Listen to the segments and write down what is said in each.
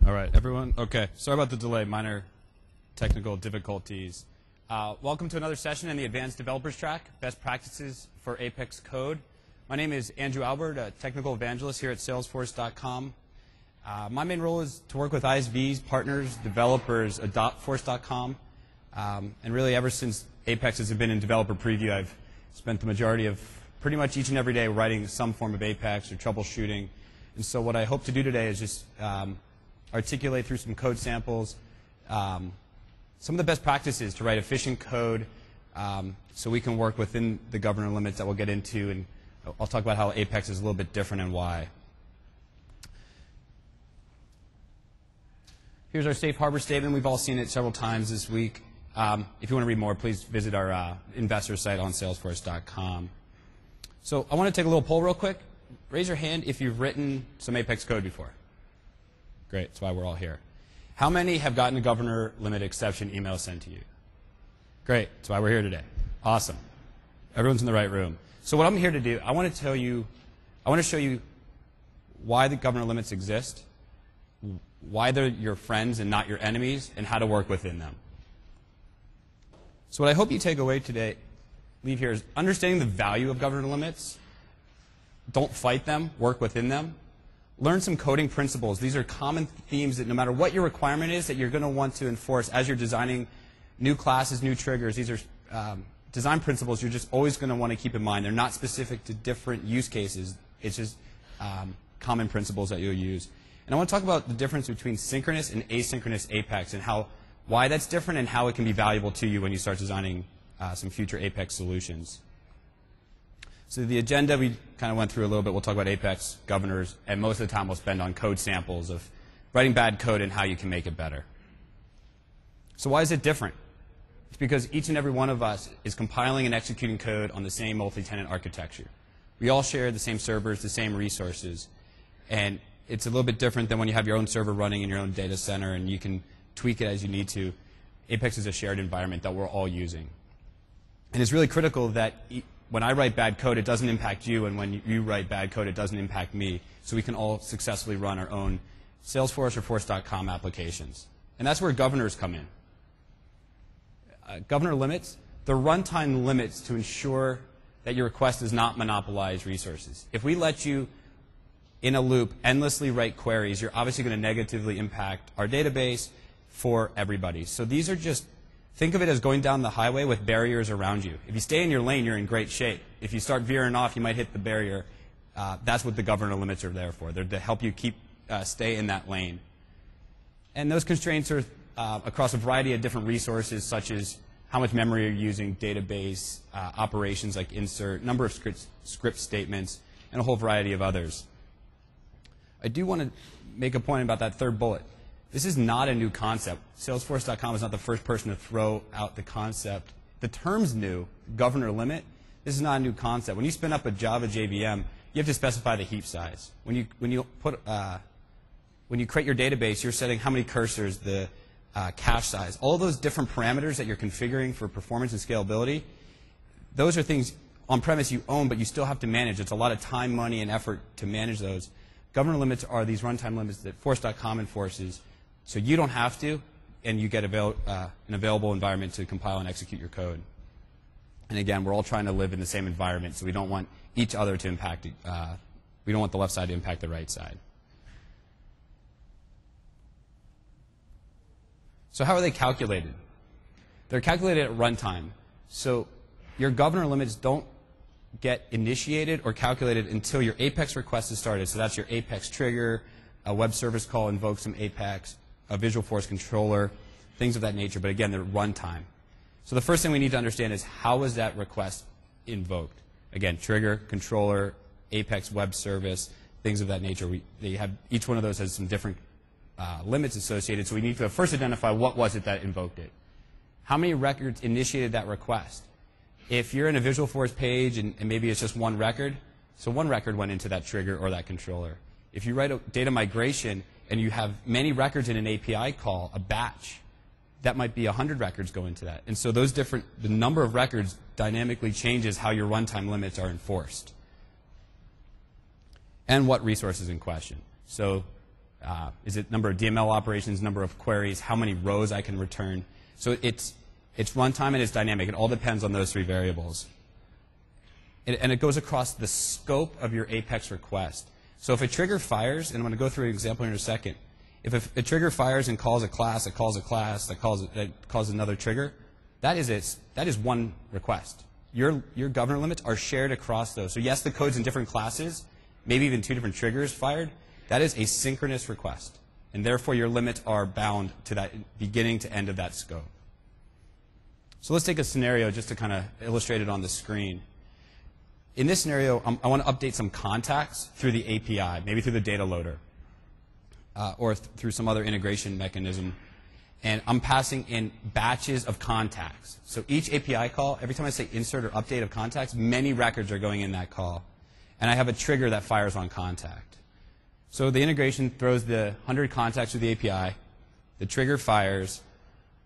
All right, everyone. Okay, sorry about the delay, minor technical difficulties. Welcome to another session in the Advanced Developers track, Best Practices for Apex Code. My name is Andrew Albert, a technical evangelist here at Salesforce.com. My main role is to work with ISVs, partners, developers, adopt Force.com. And really, ever since Apex has been in developer preview, I've spent the majority of pretty much each and every day writing some form of Apex or troubleshooting. And so what I hope to do today is just articulate through some code samples some of the best practices to write efficient code so we can work within the governor limits that we'll get into, and I'll talk about how Apex is a little bit different and why. Here's our safe harbor statement. We've all seen it several times this week. If you want to read more, please visit our investor site on Salesforce.com. So I want to take a little poll real quick. Raise your hand if you've written some Apex code before. Great, that's why we're all here. How many have gotten a governor limit exception email sent to you? Great, that's why we're here today. Awesome. Everyone's in the right room. So what I'm here to do, I want to show you why the governor limits exist, why they're your friends and not your enemies, and how to work within them. So what I hope you take away today, leave here, is understanding the value of governor limits. Don't fight them, work within them. Learn some coding principles. These are common themes that no matter what your requirement is that you're going to want to enforce as you're designing new classes, new triggers. These are design principles you're just always going to want to keep in mind. They're not specific to different use cases. It's just common principles that you'll use. And I want to talk about the difference between synchronous and asynchronous Apex and why that's different and how it can be valuable to you when you start designing some future Apex solutions. So the agenda we kind of went through a little bit. We'll talk about Apex, governors, and most of the time we'll spend on code samples of writing bad code and how you can make it better. So why is it different? It's because each and every one of us is compiling and executing code on the same multi-tenant architecture. We all share the same servers, the same resources, and it's a little bit different than when you have your own server running in your own data center and you can tweak it as you need to. Apex is a shared environment that we're all using. And it's really critical that when I write bad code, it doesn't impact you, and when you write bad code, it doesn't impact me, so we can all successfully run our own Salesforce or Force.com applications. And that's where governors come in. Governor limits, they're runtime limits to ensure that your request does not monopolize resources. If we let you, in a loop, endlessly write queries, you're obviously going to negatively impact our database for everybody. So these are just, think of it as going down the highway with barriers around you. If you stay in your lane, you're in great shape. If you start veering off, you might hit the barrier. That's what the governor limits are there for. They're to help you stay in that lane. And those constraints are across a variety of different resources, such as how much memory you're using, database, operations like insert, number of script statements, and a whole variety of others. I do want to make a point about that third bullet. This is not a new concept. Salesforce.com is not the first person to throw out the concept. The term's new, governor limit. This is not a new concept. When you spin up a Java JVM, you have to specify the heap size. When you create your database, you're setting how many cursors, the cache size, all those different parameters that you're configuring for performance and scalability. Those are things on-premise you own, but you still have to manage. It's a lot of time, money, and effort to manage those. Governor limits are these runtime limits that Force.com enforces. So you don't have to, and you get an available environment to compile and execute your code. And again, we're all trying to live in the same environment, so we don't want each other to impact, we don't want the left side to impact the right side. So how are they calculated? They're calculated at runtime. So your governor limits don't get initiated or calculated until your Apex request is started. So that's your Apex trigger, a web service call invokes some Apex, a Visual Force controller, things of that nature. But again, they're runtime. So the first thing we need to understand is how is that request invoked? Again, trigger, controller, Apex web service, things of that nature. Each one of those has some different limits associated. So we need to first identify what was it that invoked it. How many records initiated that request? If you're in a Visual Force page and maybe it's just one record, so one record went into that trigger or that controller. If you write a data migration and you have many records in an API call, a batch, that might be 100 records go into that. And so the number of records dynamically changes how your runtime limits are enforced. And what resources in question. So Is it number of DML operations, number of queries, how many rows I can return? So it's runtime and it's dynamic. It all depends on those three variables. And it goes across the scope of your Apex request. So if a trigger fires, and I'm going to go through an example in a second, if a trigger fires and calls a class, that calls another trigger, that is one request. Your governor limits are shared across those. So yes, the code's in different classes, maybe even two different triggers fired. That is a synchronous request. And therefore, your limits are bound to that beginning to end of that scope. So let's take a scenario just to kind of illustrate it on the screen. In this scenario, I want to update some contacts through the API, maybe through the data loader, or through some other integration mechanism. And I'm passing in batches of contacts. So each API call, every time I say insert or update of contacts, many records are going in that call. And I have a trigger that fires on contact. So the integration throws the 100 contacts through the API. The trigger fires.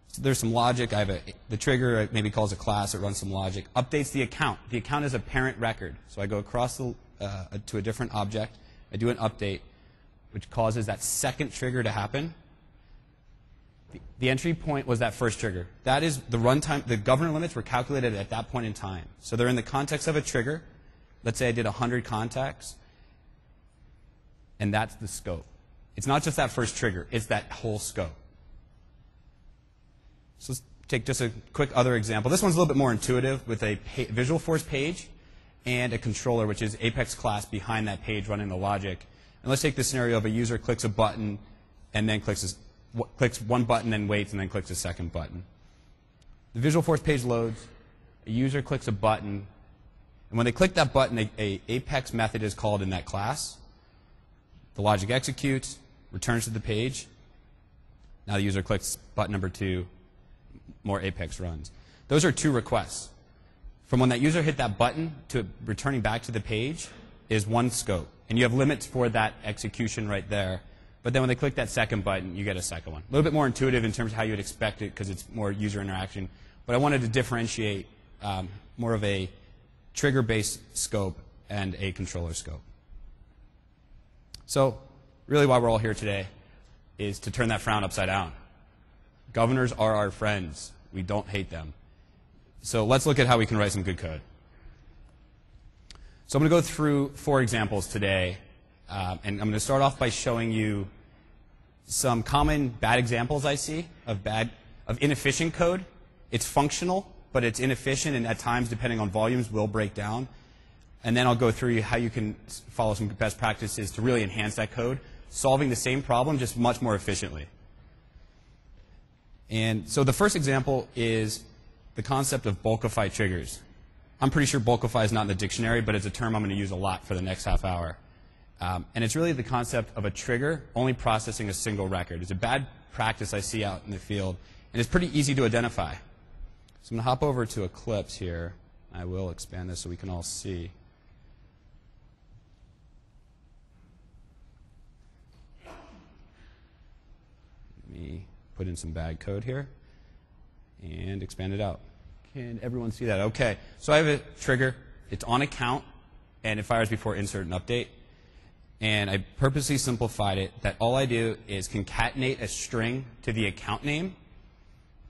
So there's some logic. The trigger maybe calls a class. It runs some logic. Updates the account. The account is a parent record. So I go across to a different object. I do an update, which causes that second trigger to happen. The entry point was that first trigger. That is the runtime. The governor limits were calculated at that point in time. So they're in the context of a trigger. Let's say I did 100 contacts. And that's the scope. It's not just that first trigger. It's that whole scope. So let's take just a quick other example. This one's a little bit more intuitive with a Visualforce page and a controller, which is Apex class behind that page running the logic. And let's take the scenario of a user clicks a button and then clicks one button and waits and then clicks a second button. The Visualforce page loads. A user clicks a button. And when they click that button, a Apex method is called in that class. The logic executes, returns to the page. Now the user clicks button number 2, more Apex runs. Those are two requests. From when that user hit that button to returning back to the page is one scope. And you have limits for that execution right there. But then when they click that second button, you get a second one. A little bit more intuitive in terms of how you would expect it because it's more user interaction. But I wanted to differentiate more of a trigger-based scope and a controller scope. So really why we're all here today is to turn that frown upside down. Governors are our friends. We don't hate them. So let's look at how we can write some good code. So I'm going to go through 4 examples today. And I'm going to start off by showing you some common bad examples I see of inefficient code. It's functional, but it's inefficient, and at times, depending on volumes, will break down. And then I'll go through how you can follow some best practices to really enhance that code, solving the same problem just much more efficiently. And so the first example is the concept of bulkify triggers. I'm pretty sure bulkify is not in the dictionary, but it's a term I'm going to use a lot for the next half hour. And it's really the concept of a trigger only processing a single record. It's a bad practice I see out in the field, and it's pretty easy to identify. So I'm going to hop over to Eclipse here. I will expand this so we can all see. Let me put in some bad code here and expand it out. Can everyone see that? Okay. So I have a trigger. It's on account, and it fires before insert and update. And I purposely simplified it that all I do is concatenate a string to the account name.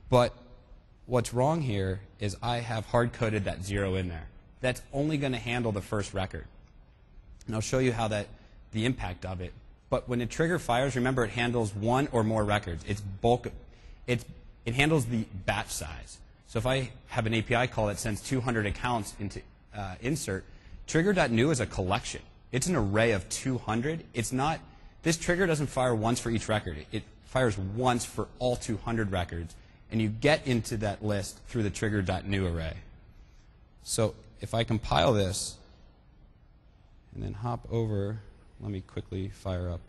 But what's wrong here is I have hard-coded that 0 in there. That's only going to handle the first record. And I'll show you how the impact of it. But when a trigger fires, remember it handles one or more records. It handles the batch size. So if I have an API call that sends 200 accounts into insert, trigger.new is a collection. It's an array of 200. This trigger doesn't fire once for each record. It fires once for all 200 records. And you get into that list through the trigger.new array. So if I compile this and then hop over, let me quickly fire up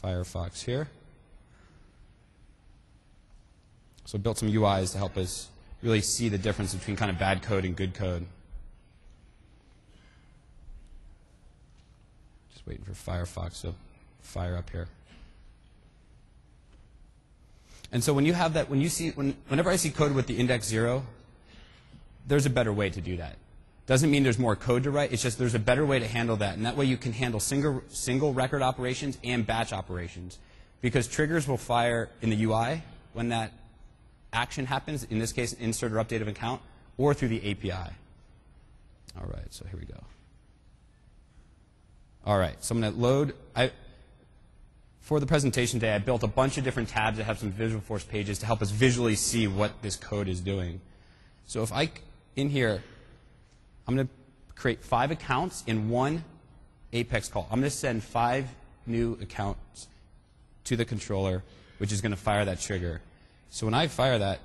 Firefox here. So I built some UIs to help us really see the difference between kind of bad code and good code. Just waiting for Firefox to fire up here. And so when you have that, whenever I see code with the index 0, there's a better way to do that. Doesn't mean there's more code to write. It's just there's a better way to handle that. And that way you can handle single record operations and batch operations. Because triggers will fire in the UI when that action happens, in this case, insert or update of account, or through the API. All right, so here we go. All right, so I'm going to load. For the presentation today, I built a bunch of different tabs that have some Visualforce pages to help us visually see what this code is doing. So if in here, I'm going to create 5 accounts in one Apex call. I'm going to send 5 new accounts to the controller, which is going to fire that trigger. So when I fire that,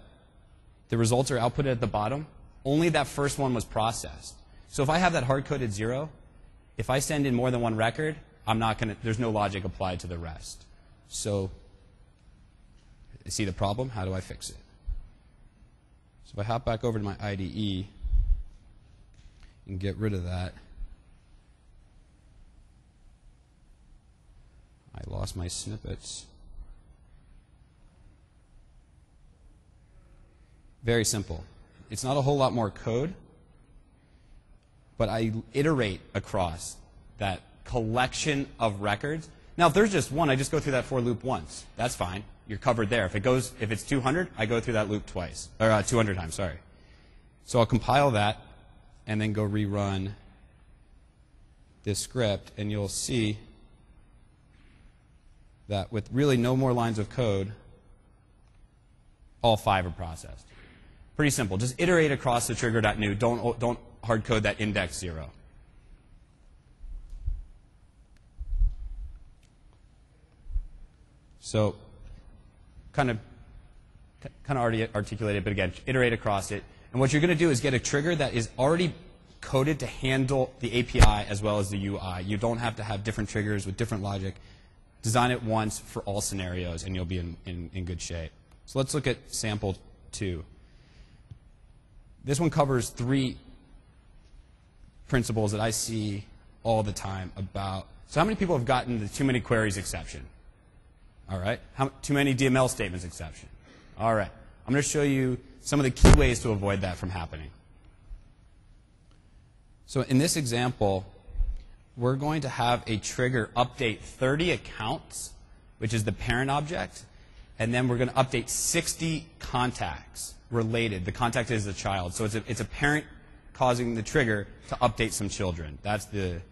the results are outputted at the bottom. Only that first one was processed. So if I have that hard-coded 0, if I send in more than one record, there's no logic applied to the rest. So see the problem? How do I fix it? So if I hop back over to my IDE and get rid of that, I lost my snippets. Very simple. It's not a whole lot more code, but I iterate across that collection of records. Now, if there's just one, I just go through that for loop once. That's fine. You're covered there. If it's 200, I go through that loop twice, or 200 times, sorry. So I'll compile that and then go rerun this script, and you'll see that with really no more lines of code, all 5 are processed. Pretty simple. Just iterate across the trigger.new. Don't hard code that index 0. So kind of already articulated, but again, iterate across it. And what you're going to do is get a trigger that is already coded to handle the API as well as the UI. You don't have to have different triggers with different logic. Design it once for all scenarios, and you'll be in good shape. So let's look at sample 2. This one covers 3 principles that I see all the time about. So how many people have gotten the too many queries exception? All right. Too many DML statements exception? All right. I'm going to show you some of the key ways to avoid that from happening. So in this example, we're going to have a trigger update 30 accounts, which is the parent object, and then we're going to update 60 contacts related. The contact is the child. So it's a parent causing the trigger to update some children. That's the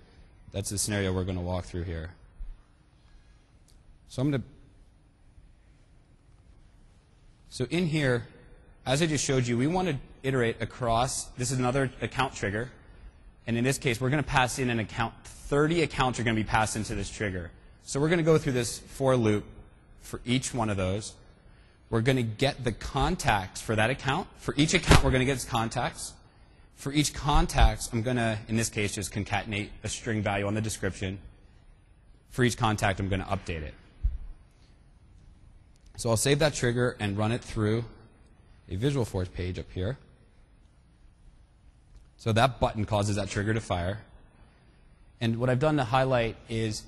scenario we're going to walk through here. So So in here, as I just showed you, we want to iterate across. This is another account trigger. And in this case, we're going to pass in an account. 30 accounts are going to be passed into this trigger. So we're going to go through this for loop for each one of those. We're going to get the contacts for that account. For each account, we're going to get its contacts. For each contact, I'm going to, in this case, just concatenate a string value on the description. For each contact, I'm going to update it. So I'll save that trigger and run it through a Visualforce page up here. So that button causes that trigger to fire. And what I've done to highlight is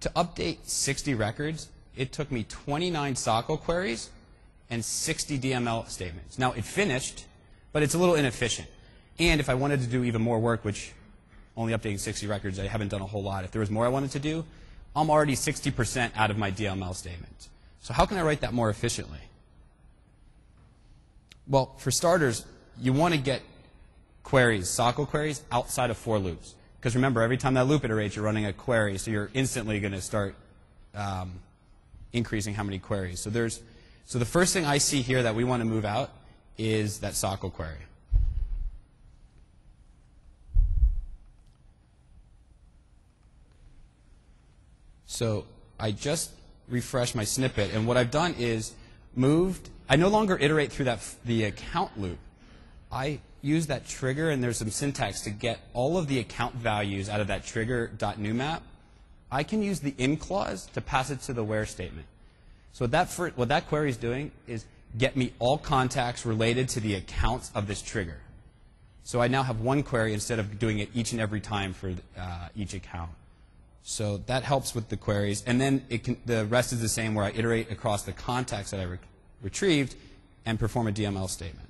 to update 60 records, it took me 29 SOCL queries and 60 DML statements. Now, it finished, but it's a little inefficient. And if I wanted to do even more work, which only updating 60 records, I haven't done a whole lot. If there was more I wanted to do, I'm already 60% out of my DML statements. So how can I write that more efficiently? Well, for starters, you want to get queries, SOCL queries, outside of for loops. Because remember, every time that loop iterates, you're running a query, so you're instantly going to start increasing how many queries. So the first thing I see here that we want to move out is that SOCL query. So I just refreshed my snippet, and what I've done is I no longer iterate through the account loop. I use that trigger, and there's some syntax to get all of the account values out of that trigger.new map. I can use the in clause to pass it to the where statement. So what that query is doing is get me all contacts related to the accounts of this trigger. So I now have one query instead of doing it each and every time for each account. So that helps with the queries. And then the rest is the same, where I iterate across the contacts that I retrieved and perform a DML statement.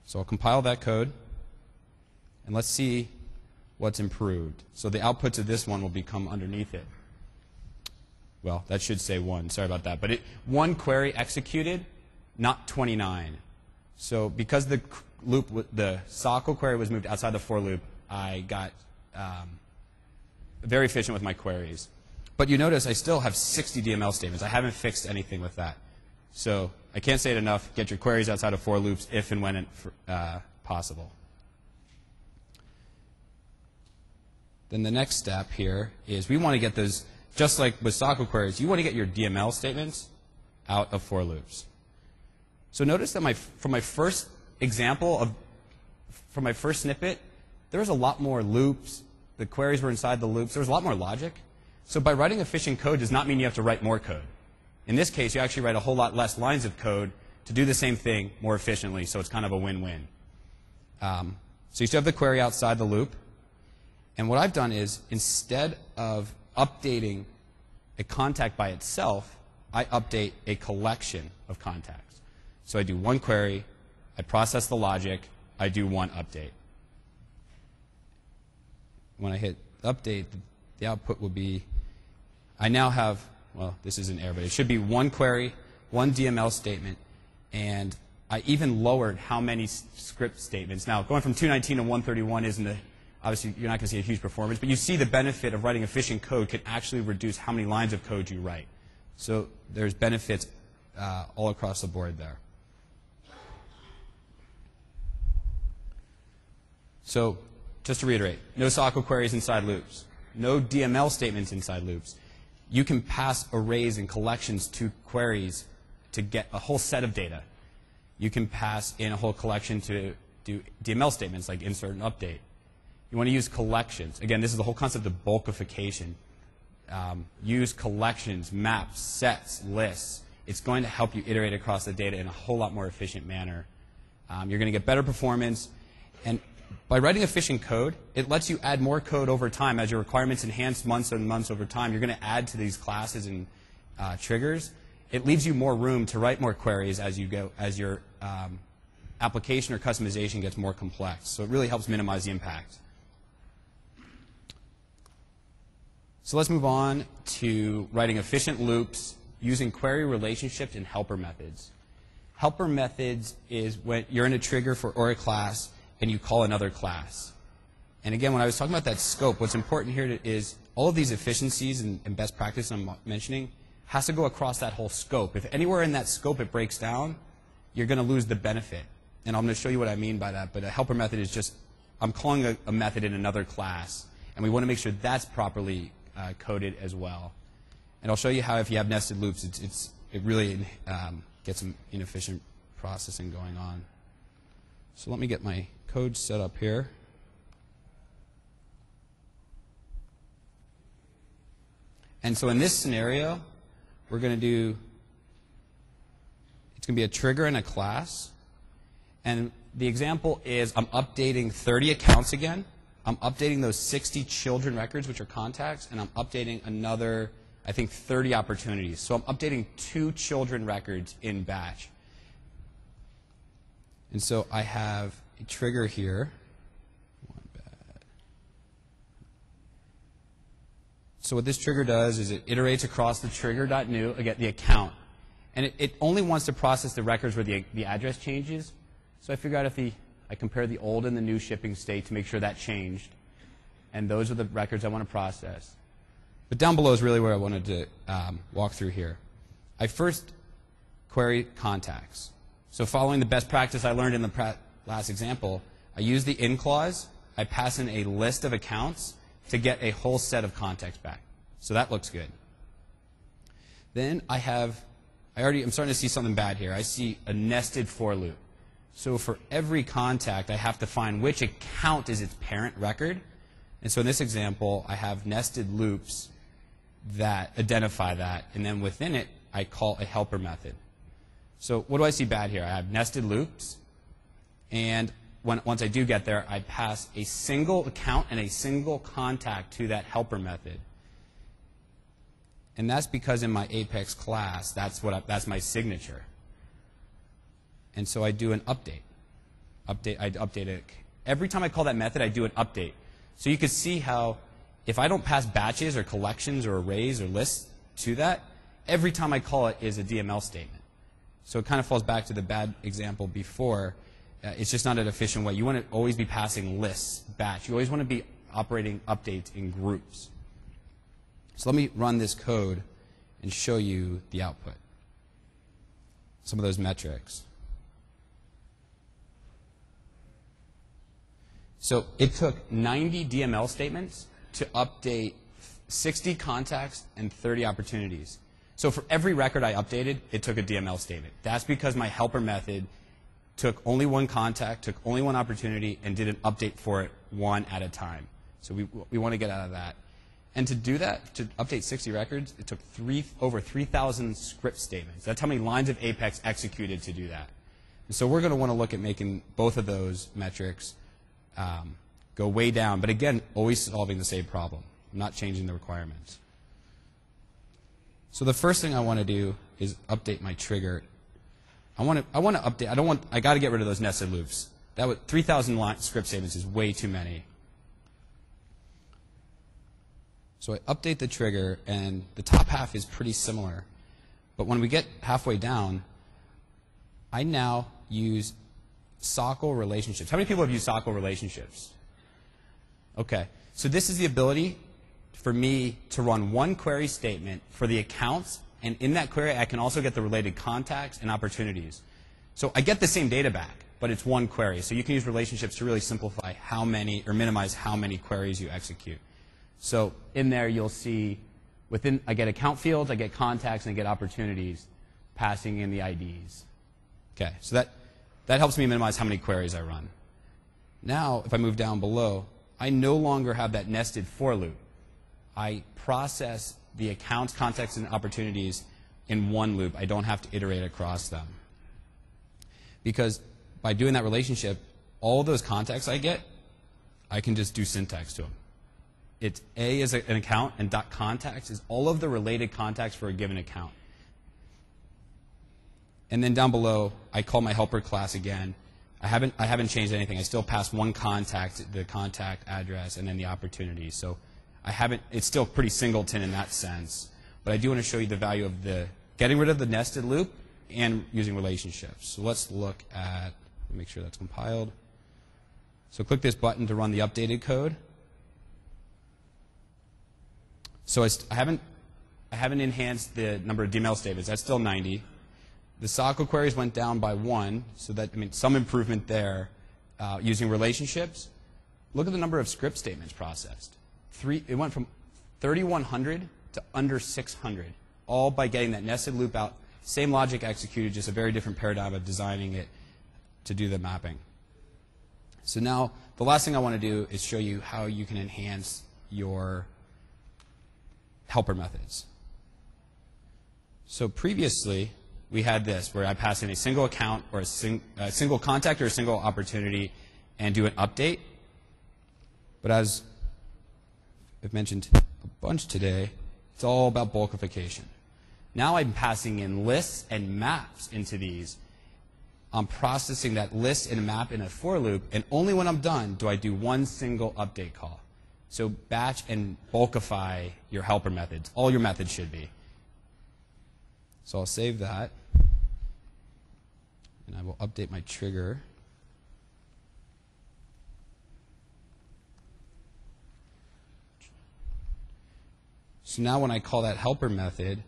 So I'll compile that code, And let's see what's improved. So the output to this one will become underneath it. Well, that should say 1. Sorry about that. But 1 query executed, not 29. So because the scalable query was moved outside the for loop, I got very efficient with my queries. But you notice I still have 60 DML statements. I haven't fixed anything with that. So I can't say it enough. Get your queries outside of for loops if and when possible. Then the next step here is we want to get those, just like with scalable queries, you want to get your DML statements out of for loops. So notice that from my first example, from my first snippet, there was a lot more loops. The queries were inside the loops. There was a lot more logic. So by writing efficient code does not mean you have to write more code. In this case, you actually write a whole lot less lines of code to do the same thing more efficiently, so it's kind of a win-win. So you still have the query outside the loop. And what I've done is, instead of updating a contact by itself, I update a collection of contacts. So I do 1 query, I process the logic, I do 1 update. When I hit update, the output will be, I now have, well, this is an error, but it should be 1 query, 1 DML statement, and I even lowered how many script statements. Now, going from 219 to 131 isn't obviously, you're not going to see a huge performance, but you see the benefit of writing efficient code can actually reduce how many lines of code you write. So there's benefits all across the board there. So just to reiterate, no scalable queries inside loops, no DML statements inside loops. You can pass arrays and collections to queries to get a whole set of data. You can pass in a whole collection to do DML statements like insert and update. You want to use collections. Again, this is the whole concept of bulkification. Use collections, maps, sets, lists. It's going to help you iterate across the data in a whole lot more efficient manner. You're going to get better performance. And by writing efficient code, it lets you add more code over time. As your requirements enhance months and months over time, you're going to add to these classes and triggers. It leaves you more room to write more queries as you go, as your application or customization gets more complex. So it really helps minimize the impact. So let's move on to writing efficient loops using query relationships and helper methods. Helper methods is when you're in a trigger or a class and you call another class. And again, when I was talking about that scope, what's important here is all of these efficiencies and best practices I'm mentioning has to go across that whole scope. If anywhere in that scope it breaks down, you're going to lose the benefit. And I'm going to show you what I mean by that. But a helper method is just, I'm calling a method in another class. And we want to make sure that's properly coded as well. And I'll show you how if you have nested loops, it really gets some inefficient processing going on. So let me get my code set up here. And so in this scenario, we're going to do, it's going to be a trigger and a class. And the example is I'm updating 30 accounts again. I'm updating those 60 children records, which are contacts, and I'm updating another, I think, 30 opportunities. So I'm updating 2 children records in batch. And so I have a trigger here. So what this trigger does is it iterates across the trigger.new, again, the account. And it only wants to process the records where the address changes. So I figure out if I compare the old and the new shipping state to make sure that changed. And those are the records I want to process. But down below is really where I wanted to walk through here. I first query contacts. So following the best practice I learned in the last example, I use the in clause. I pass in a list of accounts to get a whole set of contacts back. So that looks good. Then I'm starting to see something bad here. I see a nested for loop. So for every contact, I have to find which account is its parent record. And so in this example, I have nested loops that identify that. And then within it, I call a helper method. So what do I see bad here? I have nested loops. And once I do get there, I pass a single account and a single contact to that helper method. And that's because in my Apex class, that's my signature. And so I do an update. I update every time I call that method, I do an update. So you can see how if I don't pass batches or collections or arrays or lists to that, every time I call it is a DML statement. So it kind of falls back to the bad example before. It's just not an efficient way. You want to always be passing lists, batch. You always want to be operating updates in groups. So let me run this code and show you the output. Some of those metrics. So it took 90 DML statements to update 60 contacts and 30 opportunities. So for every record I updated, it took a DML statement. That's because my helper method took only one contact, took only one opportunity, and did an update for it one at a time. So we want to get out of that. And to do that, to update 60 records, it took over 3,000 script statements. That's how many lines of Apex executed to do that. And so we're going to want to look at making both of those metrics go way down. But again, always solving the same problem. I'm not changing the requirements. So the first thing I want to do is update my trigger. I want to update. I got to get rid of those nested loops. 3,000 script statements is way too many. So I update the trigger, and the top half is pretty similar. But when we get halfway down, I now use sockle relationships. How many people have used sockle relationships? Okay. So this is the ability for me to run one query statement for the accounts, and in that query, I can also get the related contacts and opportunities. So I get the same data back, but it's one query. So you can use relationships to really simplify how many, or minimize how many queries you execute. So in there, you'll see I get account fields, I get contacts, and I get opportunities, passing in the IDs. Okay, so that helps me minimize how many queries I run. Now, if I move down below, I no longer have that nested for loop. I process the accounts, contacts, and opportunities in one loop. I don't have to iterate across them. Because by doing that relationship, all of those contacts I get, I can just do syntax to them. It's A is an account, and .contacts is all of the related contacts for a given account. And then down below, I call my helper class again. I haven't changed anything. I still pass one contact, the contact address, and then the opportunity. So it's still pretty singleton in that sense. But I do want to show you the value of getting rid of the nested loop and using relationships. So let's look at, make sure that's compiled. So click this button to run the updated code. So I haven't enhanced the number of DML statements. That's still 90. The sockle queries went down by 1, so that, some improvement there using relationships. Look at the number of script statements processed. It went from 3,100 to under 600, all by getting that nested loop out. Same logic executed, just a very different paradigm of designing it to do the mapping. So now, the last thing I want to do is show you how you can enhance your helper methods. So previously, we had this, where I pass in a single account or a single contact or a single opportunity and do an update. But as I've mentioned a bunch today, it's all about bulkification. Now I'm passing in lists and maps into these. I'm processing that list and map in a for loop, and only when I'm done do I do one single update call. So batch and bulkify your helper methods. All your methods should be. So I'll save that, and I will update my trigger. So now when I call that helper method,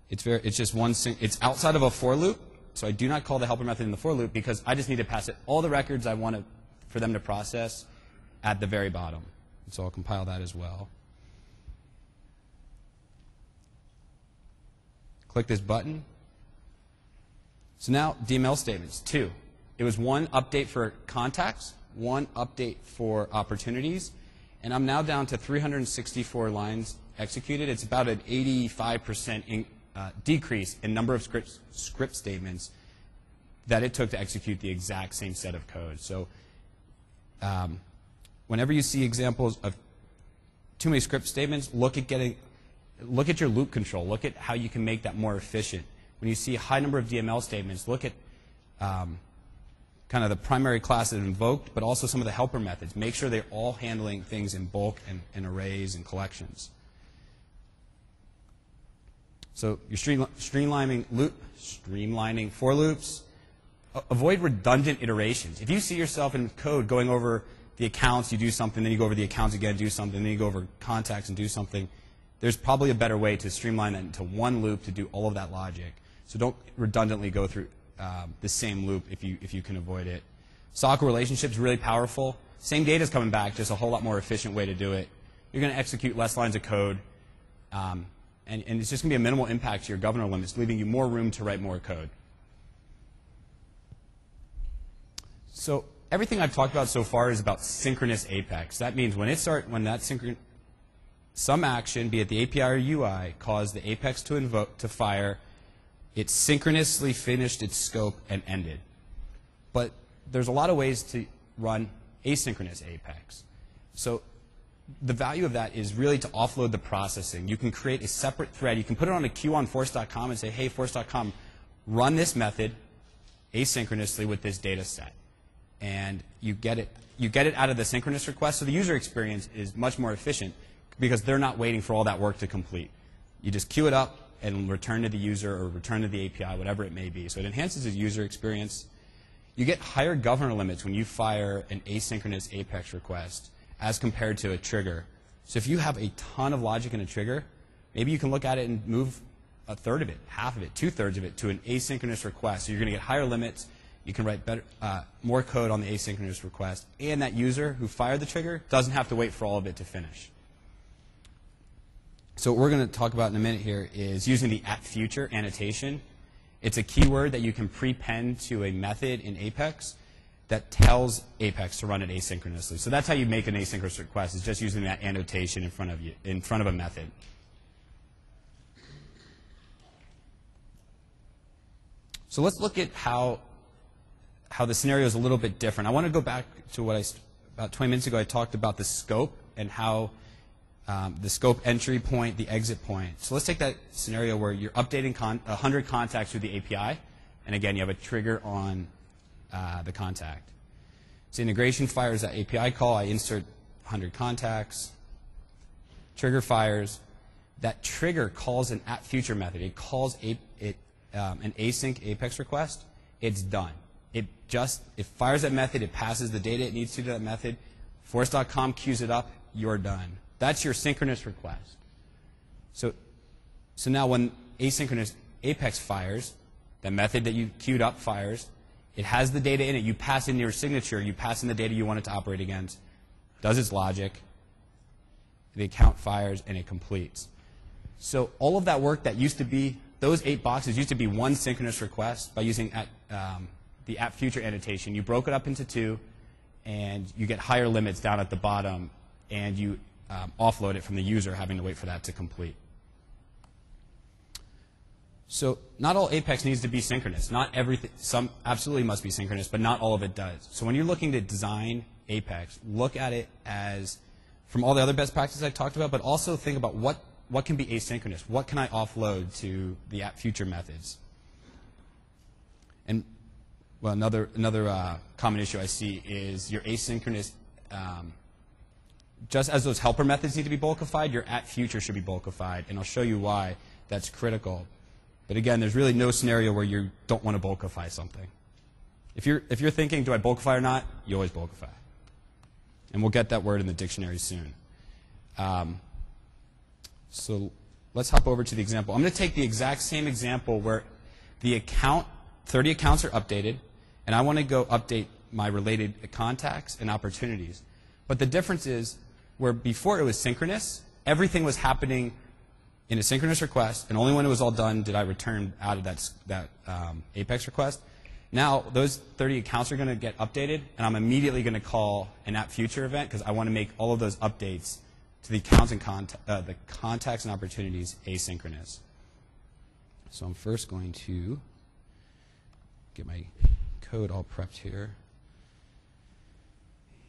it's just it's outside of a for loop. So I do not call the helper method in the for loop because I just need to pass it all the records I want for them to process at the very bottom. So I'll compile that as well. Click this button. So now DML statements, 2. It was 1 update for contacts, 1 update for opportunities, and I'm now down to 364 lines executed. It's about an 85% decrease in number of script statements that it took to execute the exact same set of code. So whenever you see examples of too many script statements, look at your loop control. Look at how you can make that more efficient. When you see a high number of DML statements, look at kind of the primary class that invoked, but also some of the helper methods. Make sure they're all handling things in bulk and arrays and collections. So you're streamlining for loops. Avoid redundant iterations. If you see yourself in code going over the accounts, you do something, then you go over the accounts again, do something, then you go over contacts and do something, there's probably a better way to streamline that into one loop to do all of that logic. So don't redundantly go through the same loop if you can avoid it. Socket relationships really powerful. Same data is coming back, just a whole lot more efficient way to do it. You're going to execute less lines of code, and it's just going to be a minimal impact to your governor limits, leaving you more room to write more code. So everything I've talked about so far is about synchronous Apex. That means when some action, be it the API or UI, caused the Apex to fire, it synchronously finished its scope and ended. But there's a lot of ways to run asynchronous Apex. So the value of that is really to offload the processing. You can create a separate thread. You can put it on a queue on force.com and say, hey, force.com, run this method asynchronously with this data set. And you get it out of the synchronous request. So the user experience is much more efficient because they're not waiting for all that work to complete. You just queue it up and return to the user or return to the API, whatever it may be. So it enhances the user experience. You get higher governor limits when you fire an asynchronous Apex request as compared to a trigger. So if you have a ton of logic in a trigger, maybe you can look at it and move a third of it, half of it, two-thirds of it to an asynchronous request. So you're going to get higher limits. You can write more code on the asynchronous request. And that user who fired the trigger doesn't have to wait for all of it to finish. So what we're going to talk about in a minute here is using the @future annotation. It's a keyword that you can prepend to a method in Apex that tells Apex to run it asynchronously. So that's how you make an asynchronous request, is just using that annotation in front of a method. So let's look at how the scenario is a little bit different. I want to go back to what about 20 minutes ago I talked about the scope and how the scope entry point, the exit point. So let's take that scenario where you're updating 100 contacts through the API, and again, you have a trigger on the contact. So integration fires that API call. I insert 100 contacts. Trigger fires. That trigger calls an @future method. It calls an async Apex request. It's done. It fires that method. It passes the data it needs to that method. Force.com queues it up. You're done. That's your synchronous request. So now when asynchronous Apex fires, the method that you queued up fires, it has the data in it. You pass in your signature. You pass in the data you want it to operate against. Does its logic. The account fires, and it completes. So all of that work that used to be, those 8 boxes used to be one synchronous request by using the @future annotation. You broke it up into 2, and you get higher limits down at the bottom, and you offload it from the user having to wait for that to complete. So not all Apex needs to be synchronous. Not everything. Some absolutely must be synchronous, but not all of it does. So when you're looking to design Apex, look at it as from all the other best practices I've talked about, but also think about what can be asynchronous. What can I offload to the @future methods? And well, another common issue I see is your asynchronous. Just as those helper methods need to be bulkified, your @future should be bulkified, and I'll show you why that's critical. But again, there's really no scenario where you don't want to bulkify something. If you're thinking, do I bulkify or not, you always bulkify. And we'll get that word in the dictionary soon. So let's hop over to the example. I'm going to take the exact same example where the 30 accounts are updated, and I want to go update my related contacts and opportunities. But the difference is, where before it was synchronous, everything was happening in a synchronous request, and only when it was all done did I return out of that Apex request. Now, those 30 accounts are going to get updated, and I'm immediately going to call an @future event because I want to make all of those updates to the accounts and the contacts and opportunities asynchronous. So I'm first going to get my code all prepped here.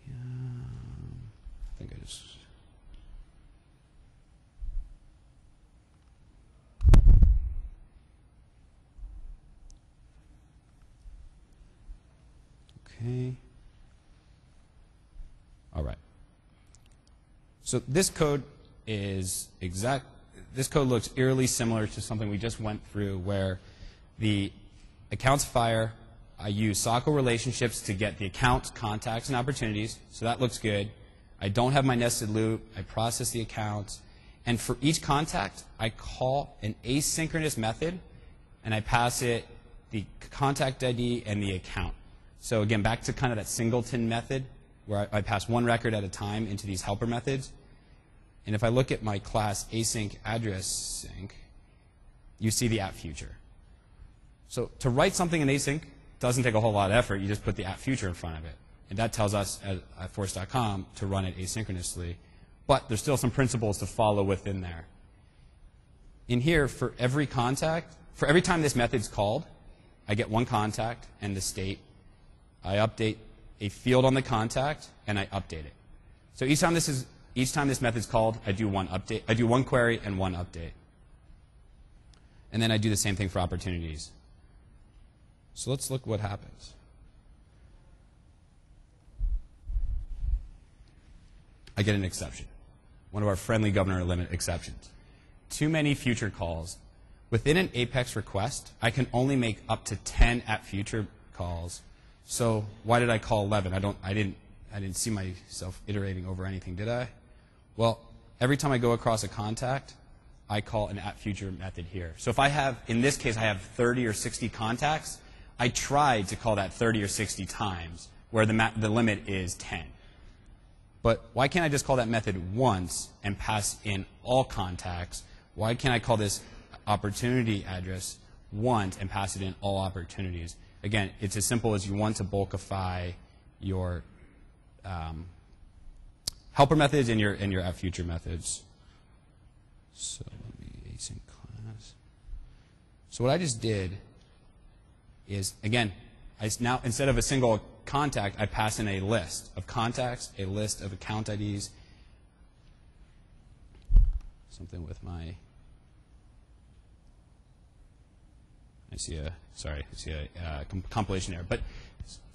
I think I just... Okay. All right. So this code looks eerily similar to something we just went through, where the accounts fire, I use SOCL relationships to get the accounts, contacts, and opportunities. So that looks good. I don't have my nested loop. I process the accounts. And for each contact, I call an asynchronous method, and I pass it the contact ID and the account. So again, back to kind of that singleton method, where I pass one record at a time into these helper methods. And if I look at my class async address sync, you see the app future. So to write something in async doesn't take a whole lot of effort. You just put the app future in front of it. And that tells us at force.com to run it asynchronously. But there's still some principles to follow within there. In here, for every contact, for every time this method's called, I get one contact and the state. I update a field on the contact, and I update it. So each time this method's called, I do one update. I do one query and one update. And then I do the same thing for opportunities. So let's look what happens. I get an exception. One of our friendly governor limit exceptions. Too many future calls. Within an Apex request, I can only make up to 10 app future calls. So why did I call 11? I didn't see myself iterating over anything, did I? Well, every time I go across a contact, I call an app future method here. So if I have, in this case, I have 30 or 60 contacts, I tried to call that 30 or 60 times, where the limit is 10. But why can't I just call that method once and pass in all contacts? Why can't I call this opportunity address once and pass it in all opportunities? Again, it's as simple as you want to bulkify your helper methods and your app future methods. So let me async class. So what I just did is, again, now instead of a single contact, I pass in a list of contacts, a list of account IDs, something with my, I see a compilation error. But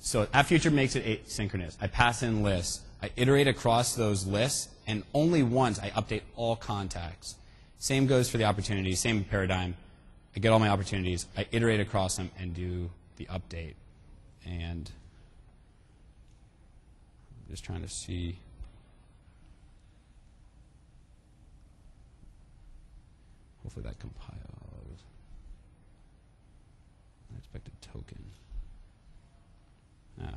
so app future makes it asynchronous. I pass in lists. I iterate across those lists, and only once I update all contacts. Same goes for the opportunities, same paradigm. I get all my opportunities. I iterate across them and do the update. And I'm just trying to see. Hopefully that compiles. Unexpected token. No.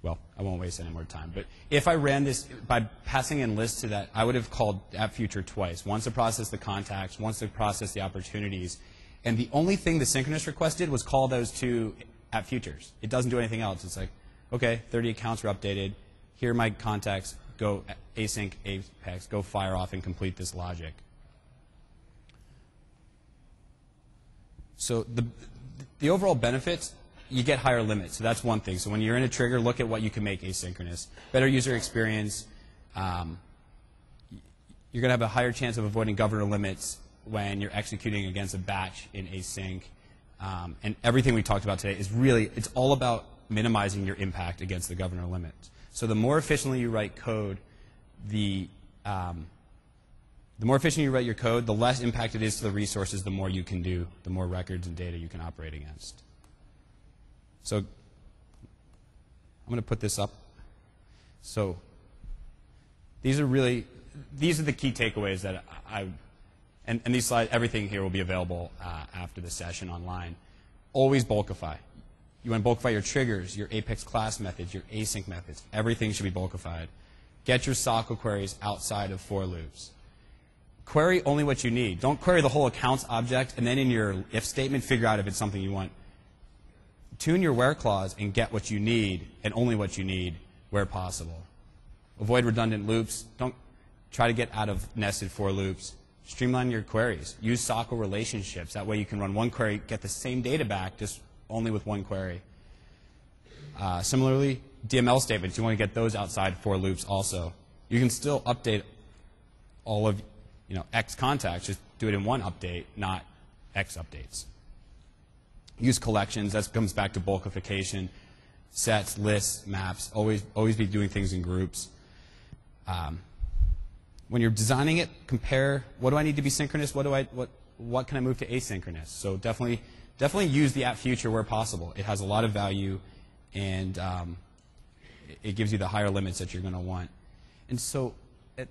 Well, I won't waste any more time. But if I ran this by passing in lists to that, I would have called app future twice. Once to process the contacts, once to process the opportunities. And the only thing the synchronous request did was call those two app futures. It doesn't do anything else. It's like, okay, 30 accounts were updated. Here are my contacts. Go async, Apex, go fire off and complete this logic. So the overall benefits, you get higher limits. So that's one thing. So when you're in a trigger, look at what you can make asynchronous. Better user experience. You're going to have a higher chance of avoiding governor limits when you're executing against a batch in async. And everything we talked about today is really, it's all about minimizing your impact against the governor limits. So the more efficiently you write code, the more efficiently you write your code, the less impact it is to the resources, the more you can do, the more records and data you can operate against. So I'm going to put this up. So these are the key takeaways that and these slides, everything here will be available after the session online. Always bulkify. You want to bulkify your triggers, your Apex class methods, your async methods. Everything should be bulkified. Get your SOCL queries outside of for loops. Query only what you need. Don't query the whole accounts object, and then in your if statement, figure out if it's something you want. Tune your where clause and get what you need, and only what you need, where possible. Avoid redundant loops. Don't try to get out of nested for loops. Streamline your queries. Use SOCL relationships. That way you can run one query, get the same data back, just only with one query. Similarly, DML statements, you want to get those outside for loops also. You can still update all of X contacts, just do it in one update, not X updates. Use collections. That comes back to bulkification. Sets, lists, maps. Always be doing things in groups. When you're designing it, compare what do I need to be synchronous, what can I move to asynchronous. So definitely use the app future where possible. It has a lot of value, and it gives you the higher limits that you're going to want. And so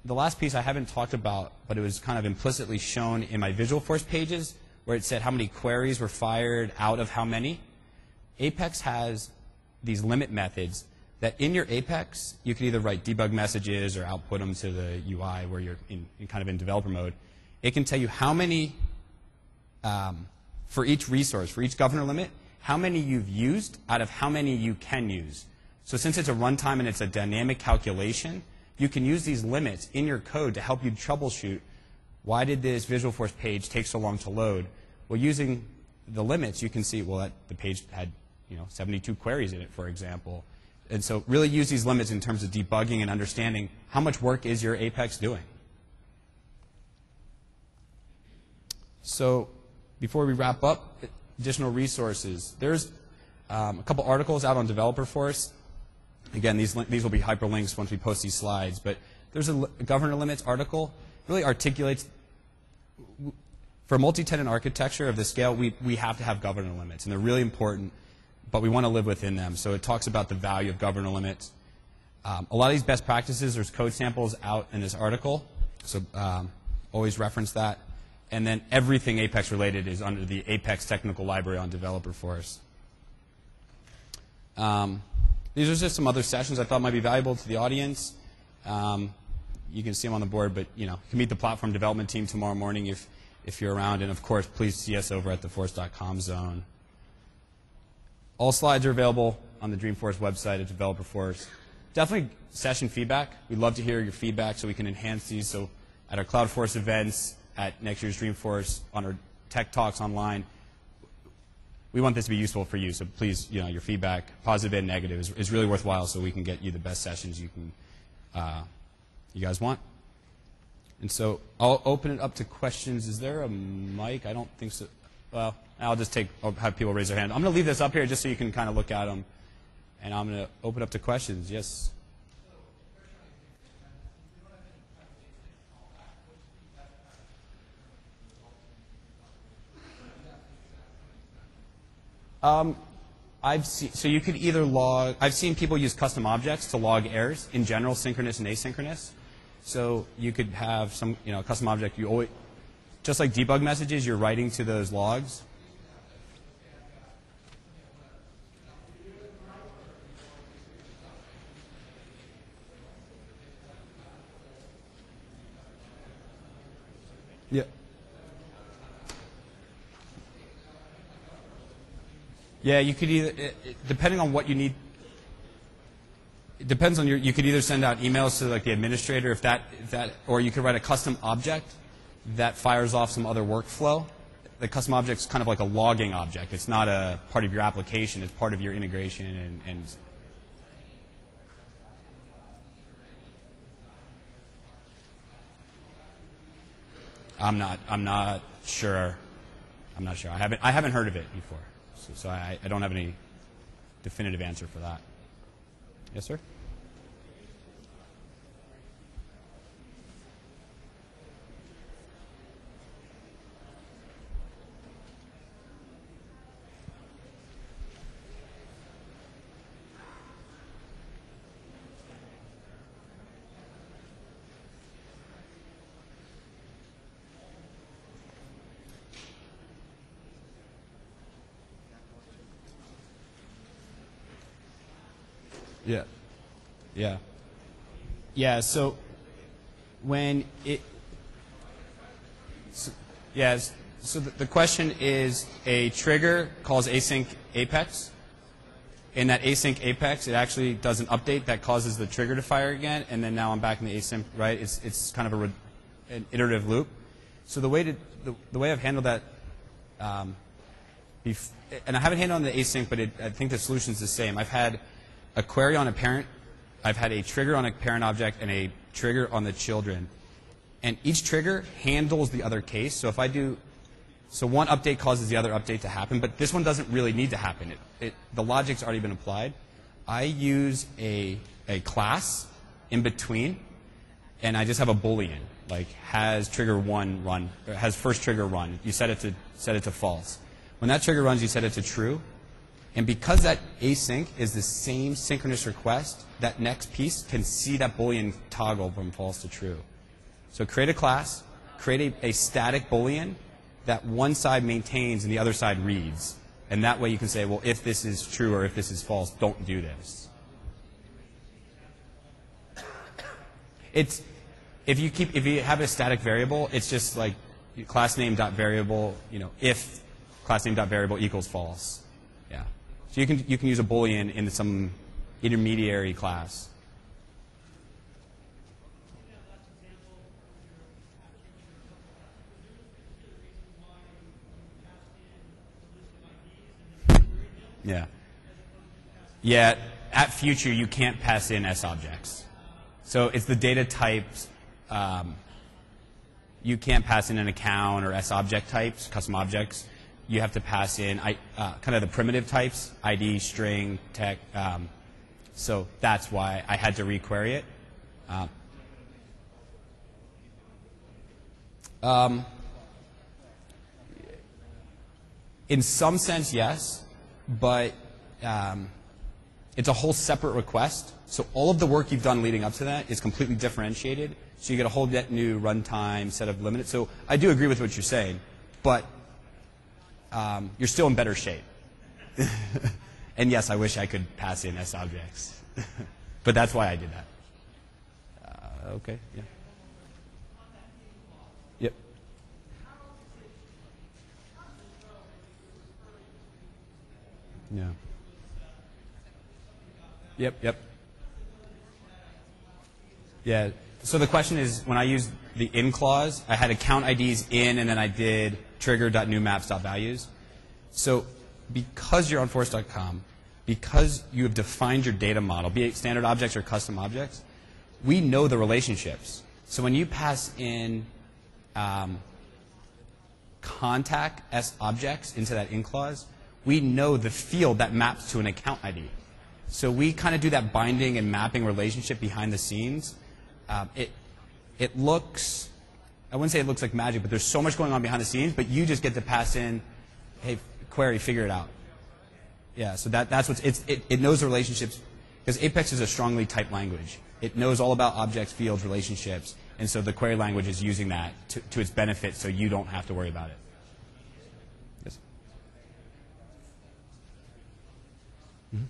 the last piece I haven't talked about, but it was kind of implicitly shown in my Visualforce pages, where it said how many queries were fired out of how many. Apex has these limit methods that in your Apex, you can either write debug messages or output them to the UI where you're kind of in developer mode. It can tell you how many, for each resource, for each governor limit, how many you've used out of how many you can use. So since it's a runtime and it's a dynamic calculation, you can use these limits in your code to help you troubleshoot why did this Visualforce page take so long to load. Well, using the limits, you can see, well, the page had 72 queries in it, for example. And so really use these limits in terms of debugging and understanding how much work is your Apex doing. So before we wrap up, additional resources. There's a couple articles out on Developer Force. Again, these will be hyperlinks once we post these slides. But there's a governor limits article. Really articulates, for multi-tenant architecture of the scale, we have to have governor limits. And they're really important, but we want to live within them. So it talks about the value of governor limits. A lot of these best practices, there's code samples out in this article. So always reference that. And then everything Apex related is under the Apex Technical Library on Developer Force. These are just some other sessions I thought might be valuable to the audience. You can see them on the board, but you can meet the platform development team tomorrow morning if you're around. And of course, please see us over at the force.com zone. All slides are available on the Dreamforce website at Developer Force. Definitely session feedback. We'd love to hear your feedback so we can enhance these. So at our CloudForce events, at next year's Dreamforce, on our tech talks online, we want this to be useful for you. So please, your feedback, positive and negative, is really worthwhile so we can get you the best sessions you guys want. And so I'll open it up to questions. Is there a mic? I don't think so. Well, I'll have people raise their hand. I'm going to leave this up here just so you can kind of look at them. And I'm going to open up to questions. Yes? So you could either log, I've seen people use custom objects to log errors, in general, synchronous and asynchronous. So you could have some, custom object, just like debug messages, you're writing to those logs. Yeah. Yeah, you could either, depending on what you need, it depends on you could either send out emails to like the administrator or you could write a custom object that fires off some other workflow. The custom object is kind of like a logging object. It's not a part of your application. It's part of your integration and I'm not sure. I haven't heard of it before. So I don't have any definitive answer for that. Yes, sir? Yeah. So when so the question is a trigger calls async Apex. In that async Apex, it actually does an update that causes the trigger to fire again, and then now I'm back in the async. Right? It's kind of an iterative loop. So the way I've handled that. And I haven't handled on the async, but I think the solution is the same. I've had a query on a parent, I've had a trigger on a parent object, and a trigger on the children. And each trigger handles the other case. So if I do So one update causes the other update to happen, but this one doesn't really need to happen. The logic's already been applied. I use a class in between, and I just have a Boolean, like has trigger 1 run, or has first trigger run. You set it to false. When that trigger runs, you set it to true. And because that async is the same synchronous request, that next piece can see that Boolean toggle from false to true. So create a class, create a static Boolean that one side maintains and the other side reads. And that way you can say, well, if this is true or if this is false, don't do this. If you have a static variable, it's just like class name dot variable, if class name dot variable equals false. Yeah. So you can use a Boolean in some intermediary class. Yeah. Yeah. At future, you can't pass in S objects. So it's the data types. You can't pass in an account or S object types, custom objects. You have to pass in kind of the primitive types, ID, string, tech. So that's why I had to requery it. In some sense, yes, but it's a whole separate request. So all of the work you've done leading up to that is completely differentiated. So you get a whole net new runtime set of limits. So I do agree with what you're saying, but you're still in better shape. And yes, I wish I could pass in S objects. But that's why I did that. Okay, yeah. Yep. Yeah. Yep. Yeah. So the question is, when I used the in clause, I had account IDs in, and then I did trigger.newMaps.values. So because you're on Force.com, because you have defined your data model, be it standard objects or custom objects, we know the relationships. So when you pass in contact S objects into that in clause, we know the field that maps to an account ID. So we kind of do that binding and mapping relationship behind the scenes. It looks, I wouldn't say it looks like magic, but there's so much going on behind the scenes, but you just get to pass in, hey, query, figure it out. Yeah, so that's what's, it knows the relationships, because Apex is a strongly typed language. It knows all about objects, fields, relationships, and so the query language is using that to its benefit, so you don't have to worry about it. Yes? Mm-hmm.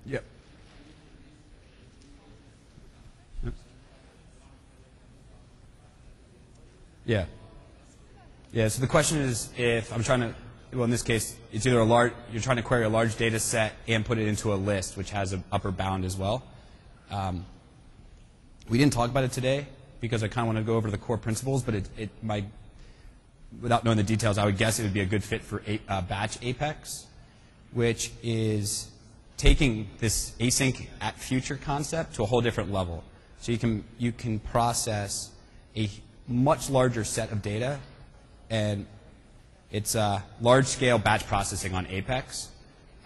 Yep. Yeah. Yeah, so the question is if I'm trying to, well, in this case, it's either you're trying to query a large data set and put it into a list, which has an upper bound as well. We didn't talk about it today because I kind of want to go over the core principles, but without knowing the details, I would guess it would be a good fit for batch Apex, which is taking this async at future concept to a whole different level. So you can process a much larger set of data, and it's large-scale batch processing on Apex.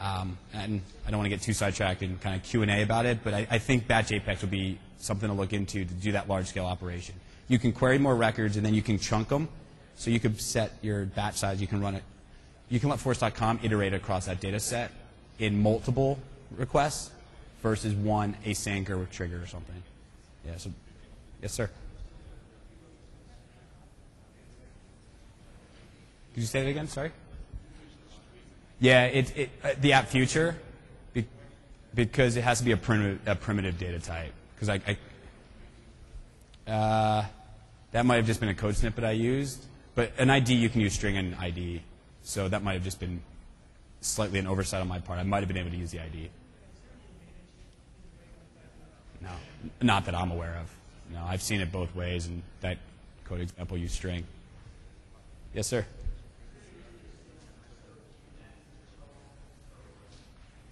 And I don't want to get too sidetracked and kind of Q&A about it, but I think batch Apex would be something to look into to do that large-scale operation. You can query more records, and then you can chunk them. So you could set your batch size. You can run it. You can let Force.com iterate across that data set in multiple requests versus one async or trigger or something. Yeah. So, yes, sir. Could you say that again? Sorry. Yeah, the app future, because it has to be a primitive data type. Because that might have just been a code snippet I used, but an ID you can use string and ID, so that might have just been slightly an oversight on my part. I might have been able to use the ID. No, not that I'm aware of. No, I've seen it both ways, and that code example used string. Yes, sir.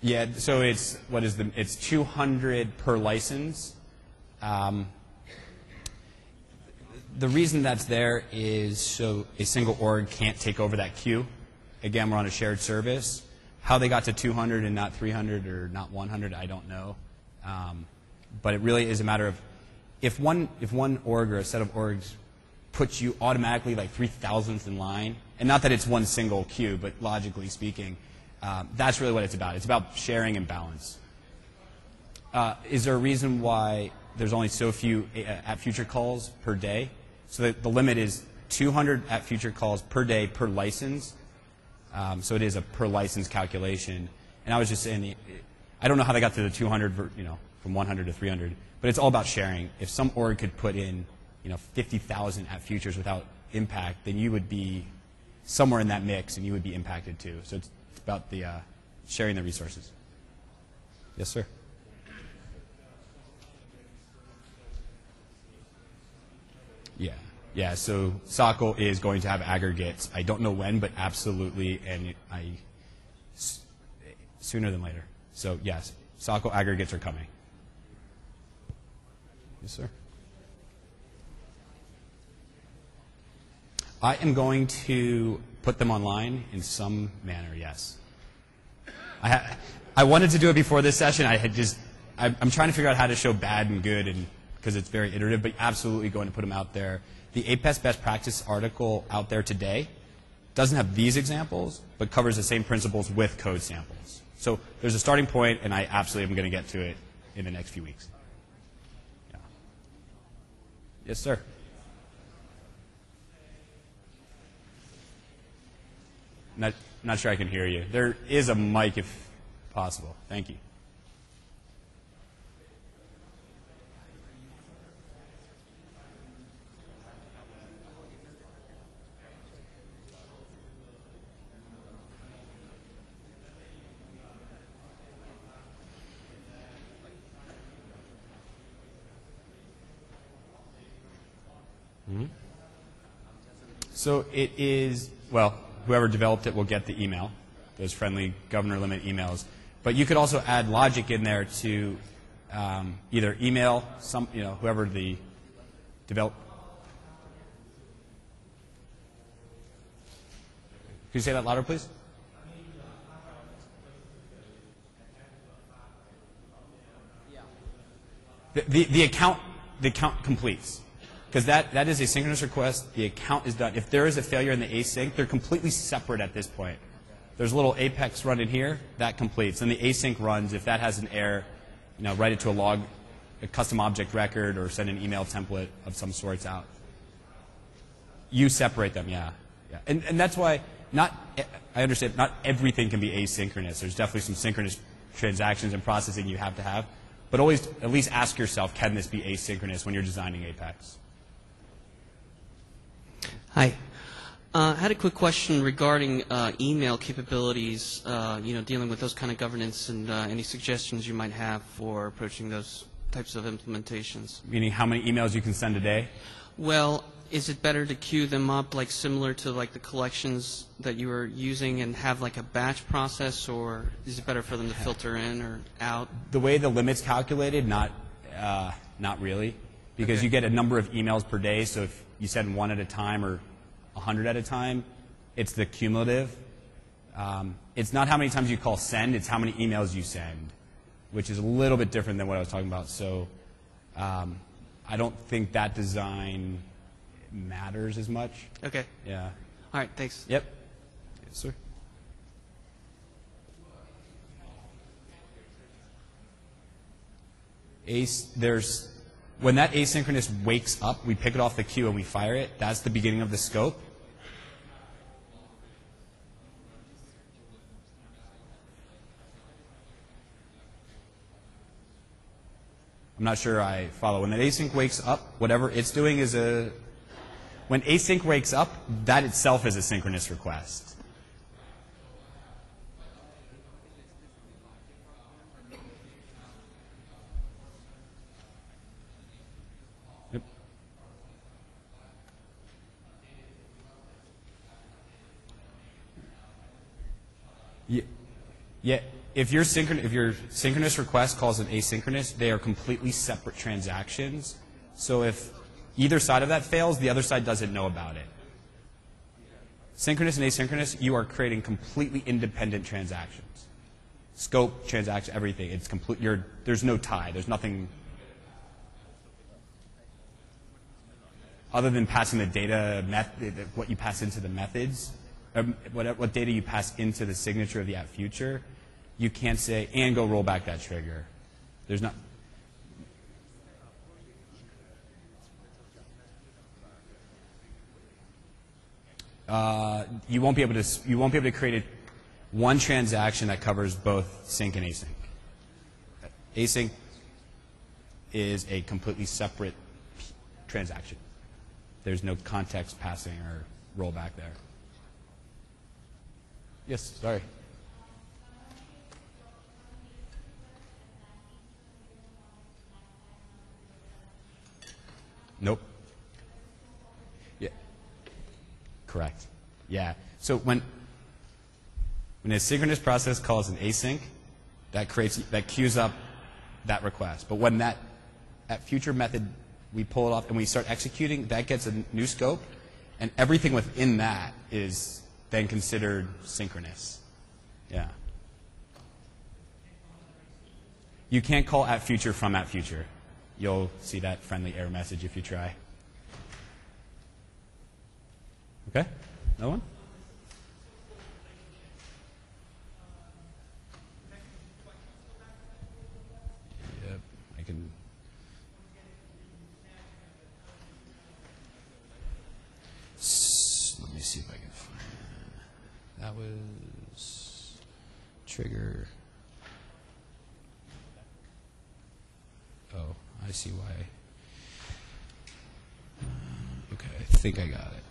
Yeah, so it's it's 200 per license. The reason that's there is so a single org can't take over that queue. Again, we're on a shared service. How they got to 200 and not 300 or not 100, I don't know. But it really is a matter of if one org or a set of orgs puts you automatically like 3,000th in line, and not that it's one single queue, but logically speaking, that's really what it's about. It's about sharing and balance. Is there a reason why there's only so few at-future calls per day? So the limit is 200 at-future calls per day per license. So it is a per license calculation. And I was just saying, I don't know how they got to the 200, from 100 to 300, but it's all about sharing. If some org could put in, 50,000 at-futures without impact, then you would be somewhere in that mix, and you would be impacted too. So it's about the sharing the resources. Yes, sir. Yeah. So Sockle is going to have aggregates. I don't know when, but absolutely, and sooner than later. So yes, Sockle aggregates are coming. Yes, sir. I am going to put them online in some manner. Yes. I wanted to do it before this session. I'm trying to figure out how to show bad and good, and because it's very iterative, but absolutely going to put them out there. The APES best practice article out there today doesn't have these examples, but covers the same principles with code samples. So there's a starting point, and I absolutely am going to get to it in the next few weeks. Yeah. Yes, sir. Not sure I can hear you. There is a mic if possible. Thank you. So it is, well, whoever developed it will get the email, those friendly governor limit emails. But you could also add logic in there to either email whoever the develop. Can you say that louder, please? The account completes. Because that is a synchronous request. The account is done. If there is a failure in the async, they're completely separate at this point. There's a little Apex run in here. That completes. And the async runs. If that has an error, write it to a log, a custom object record, or send an email template of some sorts out. You separate them, yeah. And that's why I understand not everything can be asynchronous. There's definitely some synchronous transactions and processing you have to have. But always at least ask yourself, can this be asynchronous when you're designing Apex? Hi. I had a quick question regarding email capabilities, dealing with those kind of governance and any suggestions you might have for approaching those types of implementations. Meaning how many emails you can send a day? Well, is it better to queue them up like similar to like the collections that you were using and have like a batch process, or is it better for them to filter in or out? The way the limit's calculated, not really, because you get a number of emails per day. So if you send one at a time or 100 at a time, it's the cumulative. It's not how many times you call send, it's how many emails you send, which is a little bit different than what I was talking about. So I don't think that design matters as much. Okay. Yeah. All right, thanks. Yep. Yes, sir. When that asynchronous wakes up, we pick it off the queue and we fire it. That's the beginning of the scope. I'm not sure I follow. When that async wakes up, whatever it's doing is when async wakes up, that itself is a synchronous request. Yep. if your synchronous request calls an asynchronous, they are completely separate transactions. So if either side of that fails, the other side doesn't know about it. Synchronous and asynchronous, you are creating completely independent transactions. Scope, transaction, everything. It's complete. There's no tie. There's nothing other than passing the data what you pass into the methods, what data you pass into the signature of the app future. You can't say and go roll back that trigger. There's not. You won't be able to create one transaction that covers both sync and async. Async is a completely separate transaction. There's no context passing or rollback there. Yes, sorry. Nope. Yeah. Correct. Yeah. So when a synchronous process calls an async, that queues up that request. But when that future method, we pull it off and we start executing, that gets a new scope, and everything within that is then considered synchronous. Yeah. You can't call @future from @future. You'll see that friendly error message if you try. Okay? No one? Yep, I can. Let me see if I can find that. That was trigger. Oh, I see why. Okay, I think I got it.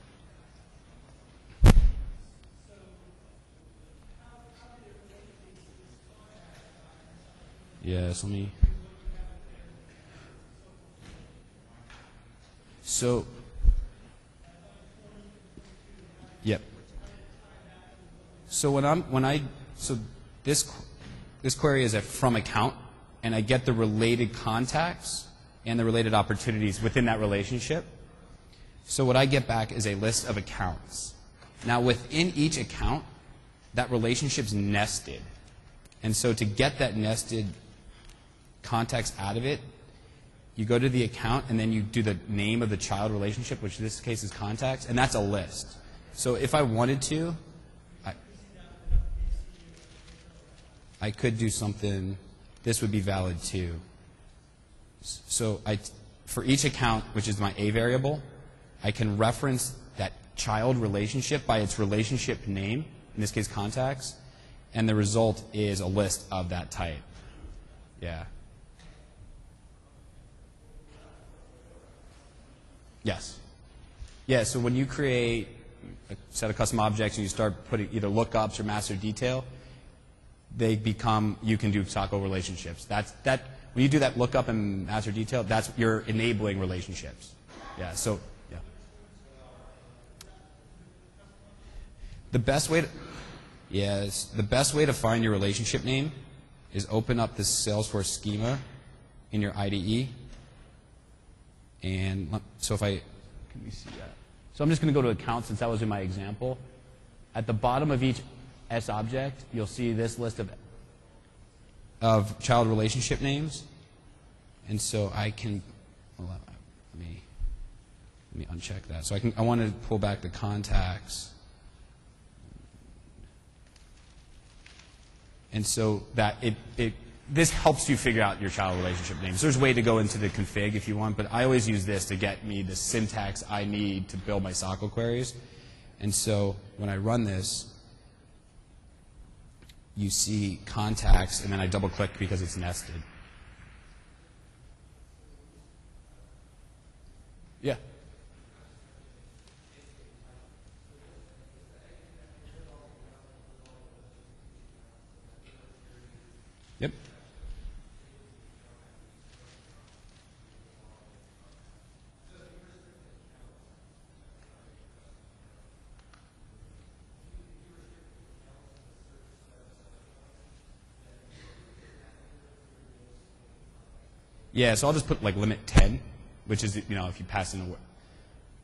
Yes, let me. So, yep. So this query is a from account, and I get the related contacts and the related opportunities within that relationship. So what I get back is a list of accounts. Now within each account, that relationship's nested. And so to get that nested contacts out of it, you go to the account and then you do the name of the child relationship, which in this case is contacts, and that's a list. So if I wanted to, I could do something. This would be valid too. So for each account, which is my A variable, I can reference that child relationship by its relationship name, in this case contacts, and the result is a list of that type. Yeah. Yes. Yeah, so when you create a set of custom objects and you start putting either lookups or master detail, they become, you can do SOCO relationships. When you do that lookup and master detail, that's you're enabling relationships. Yeah, so, yeah. The best way to find your relationship name is open up this Salesforce schema in your IDE. And so can we see that? So I'm just going to go to account since that was in my example. At the bottom of each S object, you'll see this list of child relationship names. And so I can, well, let me uncheck that. So I want to pull back the contacts. And so that this helps you figure out your child relationship names. There's a way to go into the config if you want, but I always use this to get me the syntax I need to build my SOCO queries. And so when I run this, you see contacts, and then I double click because it's nested. Yeah. Yep. Yeah, so I'll just put like limit 10, which is, if you pass in a word.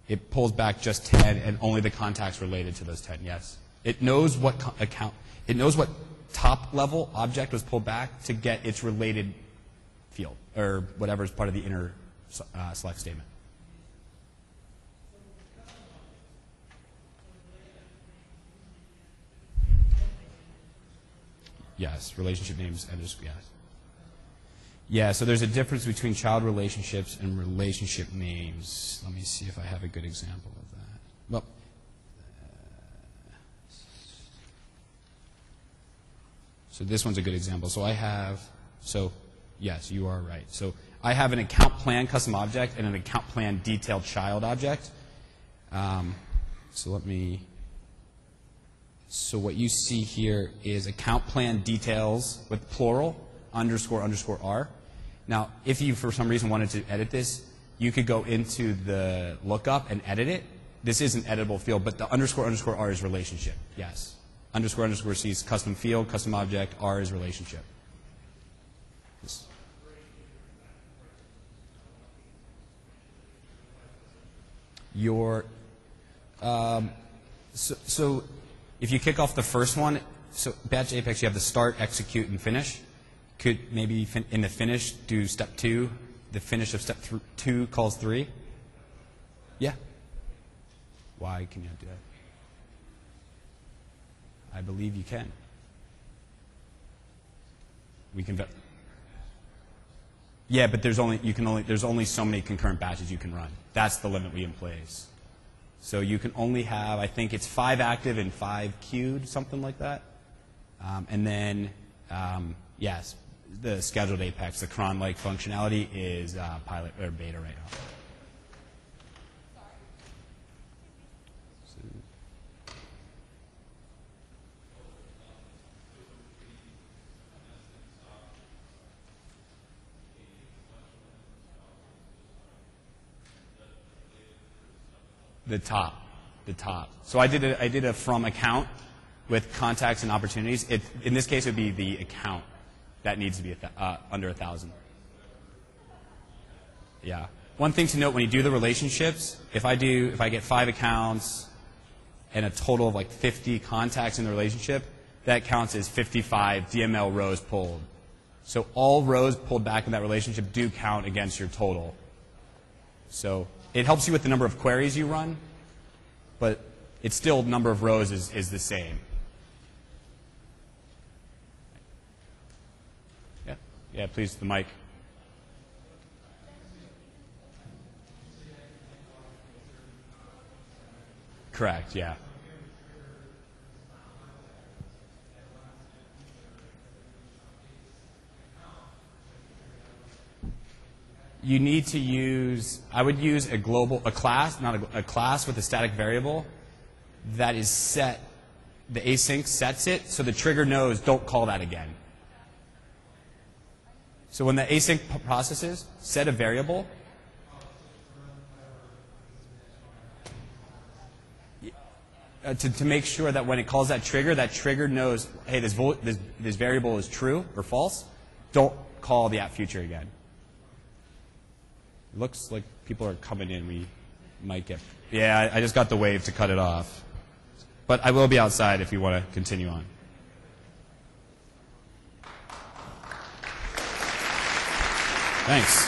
It pulls back just 10 and only the contacts related to those 10, yes. It knows what it knows what top level object was pulled back to get its related field, or whatever is part of the inner select statement. Yes, relationship names, yes. Yeah, so there's a difference between child relationships and relationship names. Let me see if I have a good example of that. Well, so this one's a good example. Yes, you are right. So I have an account plan custom object and an account plan detailed child object. So what you see here is account plan details with plural __r. Now, if you for some reason wanted to edit this, you could go into the lookup and edit it. This is an editable field, but the __r is relationship. Yes. __c is custom field, custom object, r is relationship. Yes. So if you kick off the first one, so batch Apex, you have the start, execute, and finish. Could maybe in the finish do step 2, the finish of step 2 calls 3? Yeah. Why can you not do that? I believe you can. We can. Yeah, but there's only so many concurrent batches you can run. That's the limit we in place. So you can only have, I think it's 5 active and 5 queued, something like that. And then, yes, the scheduled Apex, the cron-like functionality is pilot or beta right now. The top. So I did a from account with contacts and opportunities. In this case, it would be the account that needs to be under 1,000. Yeah. One thing to note when you do the relationships, if I get 5 accounts and a total of like 50 contacts in the relationship, that counts as 55 DML rows pulled. So all rows pulled back in that relationship do count against your total. So it helps you with the number of queries you run, but it's still number of rows is the same. Yeah, please, the mic. Correct, yeah. You need to use, I would use a class, not a class with a static variable that is set, the async sets it so the trigger knows don't call that again. So when the async processes, set a variable. To make sure that when it calls that trigger knows, hey, this variable is true or false. Don't call the app future again. It looks like people are coming in. We might get... Yeah, I just got the wave to cut it off. But I will be outside if you want to continue on. Thanks.